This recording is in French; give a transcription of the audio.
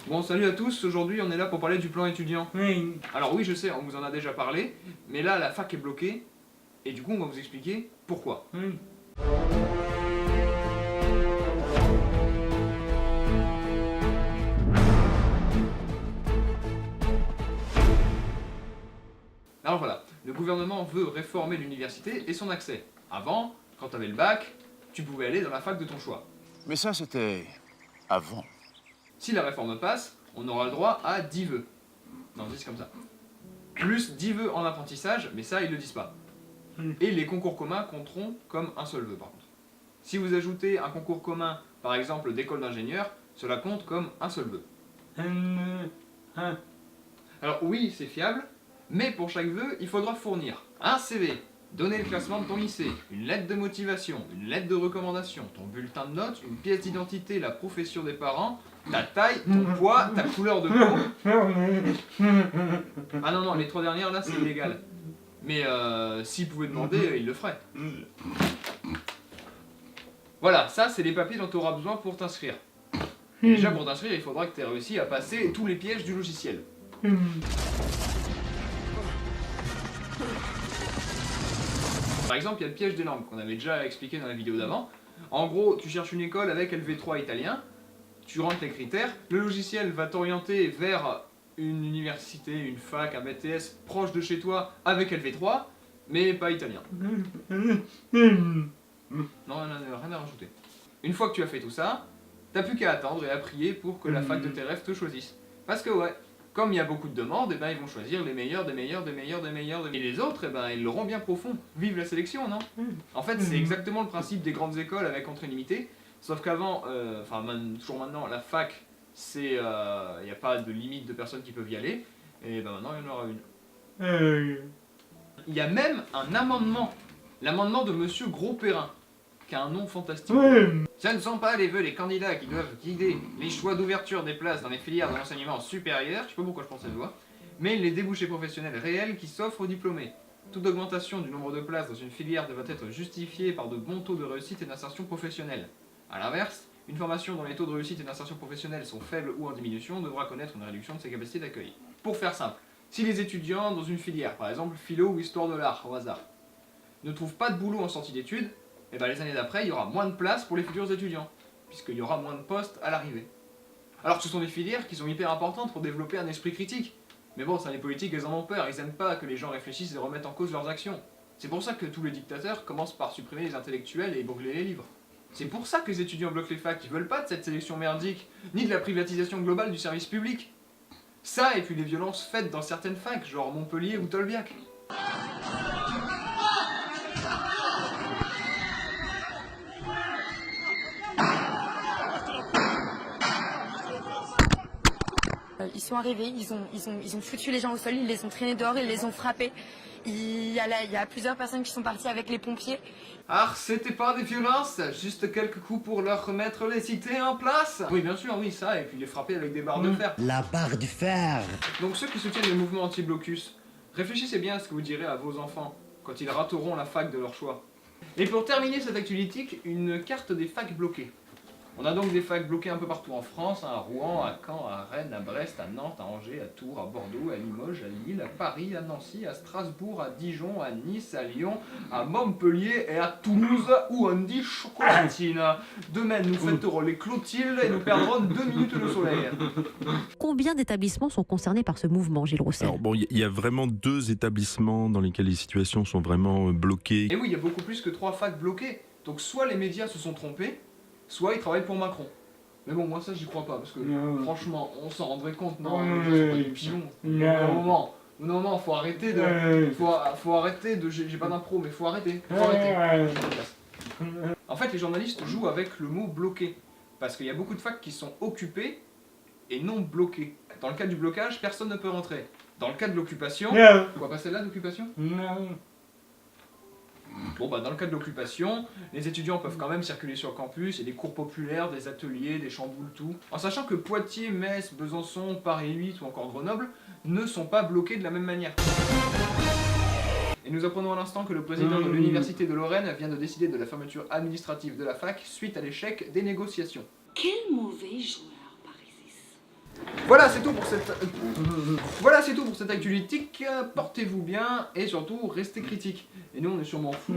Bon, salut à tous, aujourd'hui on est là pour parler du plan étudiant. Oui. Alors oui, je sais, on vous en a déjà parlé, mais là la fac est bloquée, et du coup on va vous expliquer pourquoi. Oui. Alors voilà, le gouvernement veut réformer l'université et son accès. Avant, quand tu avais le bac, tu pouvais aller dans la fac de ton choix. Mais ça, c'était avant. Si la réforme passe, on aura le droit à 10 vœux. Non, c'est comme ça. Plus 10 vœux en apprentissage, mais ça ils le disent pas. Et les concours communs compteront comme un seul vœu par contre. Si vous ajoutez un concours commun, par exemple d'école d'ingénieur, cela compte comme un seul vœu. Alors oui, c'est fiable, mais pour chaque vœu, il faudra fournir un CV, donner le classement de ton lycée, une lettre de motivation, une lettre de recommandation, ton bulletin de notes, une pièce d'identité, la profession des parents, ta taille, ton poids, ta couleur de peau. Ah non, non, les 3 dernières là, c'est illégal. Mais s'ils pouvaient demander, ils le feraient. Voilà, ça c'est les papiers dont tu auras besoin pour t'inscrire. Déjà pour t'inscrire, il faudra que tu aies réussi à passer tous les pièges du logiciel. Par exemple, il y a le piège des langues qu'on avait déjà expliqué dans la vidéo d'avant. En gros, tu cherches une école avec LV3 italien, tu rentres les critères, le logiciel va t'orienter vers une université, une fac, un BTS proche de chez toi avec LV3, mais pas italien. Non, rien à rajouter. Une fois que tu as fait tout ça, t'as plus qu'à attendre et à prier pour que la fac de tes rêves te choisisse. Parce que ouais, comme il y a beaucoup de demandes, et ben ils vont choisir les meilleurs, des meilleurs, des meilleurs, des meilleurs, et les autres, et ben ils l'auront bien profond. Vive la sélection, non? En fait, c'est exactement le principe des grandes écoles avec entrée limitée, sauf qu'avant, toujours maintenant, la fac, c'est, il n'y a pas de limite de personnes qui peuvent y aller, et ben maintenant il y en aura une. Il y a même un amendement, l'amendement de Monsieur Gros-Perrin, qui a un nom fantastique. Ce ne sont pas les vœux des candidats qui doivent guider les choix d'ouverture des places dans les filières de l'enseignement supérieur, je sais pas pourquoi je pense cette voix, mais les débouchés professionnels réels qui s'offrent aux diplômés. Toute augmentation du nombre de places dans une filière devra être justifiée par de bons taux de réussite et d'insertion professionnelle. A l'inverse, une formation dont les taux de réussite et d'insertion professionnelle sont faibles ou en diminution devra connaître une réduction de ses capacités d'accueil. Pour faire simple, si les étudiants dans une filière, par exemple philo ou histoire de l'art au hasard, ne trouvent pas de boulot en sortie d'études, et ben les années d'après, il y aura moins de place pour les futurs étudiants, puisqu'il y aura moins de postes à l'arrivée. Alors que ce sont des filières qui sont hyper importantes pour développer un esprit critique. Mais bon, ça, les politiques, elles en ont peur, ils aiment pas que les gens réfléchissent et remettent en cause leurs actions. C'est pour ça que tous les dictateurs commencent par supprimer les intellectuels et brûler les livres. C'est pour ça que les étudiants bloquent les facs, ils veulent pas de cette sélection merdique, ni de la privatisation globale du service public. Ça, et puis les violences faites dans certaines facs, genre Montpellier ou Tolbiac. Ils sont arrivés, ils ont foutu les gens au sol, ils les ont traînés dehors, ils les ont frappés. Il y a plusieurs personnes qui sont parties avec les pompiers. Ah, c'était pas des violences, juste quelques coups pour leur remettre les cités en place. Oui, bien sûr, oui, ça, et puis les frapper avec des barres de fer. La barre du fer. Donc ceux qui soutiennent le mouvement anti-blocus, réfléchissez bien à ce que vous direz à vos enfants quand ils rateront la fac de leur choix. Et pour terminer cette actualitique, une carte des facs bloquées. On a donc des facs bloquées un peu partout en France, à Rouen, à Caen, à Rennes, à Brest, à Nantes, à Angers, à Tours, à Bordeaux, à Limoges, à Lille, à Paris, à Nancy, à Strasbourg, à Dijon, à Nice, à Lyon, à Montpellier et à Toulouse où on dit chocolatine. Demain nous fêterons les Clotilde et nous perdrons 2 minutes de soleil. Combien d'établissements sont concernés par ce mouvement, Gilles Roussel? Alors bon, il y a vraiment 2 établissements dans lesquels les situations sont vraiment bloquées. Et oui, il y a beaucoup plus que 3 facs bloquées. Donc soit les médias se sont trompés, soit ils travaillent pour Macron. Mais bon, moi ça j'y crois pas, parce que franchement, on s'en rendrait compte, non, les gens sont pas des pigeons. Au moment, faut arrêter de... Faut arrêter de... J'ai pas d'impro, mais faut arrêter. En fait, les journalistes jouent avec le mot bloqué, parce qu'il y a beaucoup de facs qui sont occupés et non bloqués. Dans le cas du blocage, personne ne peut rentrer. Dans le cas de l'occupation... Quoi, pas celle-là d'occupation? Bon bah dans le cas de l'occupation, les étudiants peuvent quand même circuler sur le campus, et des cours populaires, des ateliers, des chamboules, tout. En sachant que Poitiers, Metz, Besançon, Paris 8 ou encore Grenoble ne sont pas bloqués de la même manière. Et nous apprenons à l'instant que le président de l'université de Lorraine vient de décider de la fermeture administrative de la fac suite à l'échec des négociations. Quel mauvais joueur, Parisis. Voilà, c'est tout pour cette... Voilà, c'est tout pour cette actualité. Portez-vous bien et surtout, restez critiques. Et nous, on est sûrement fous.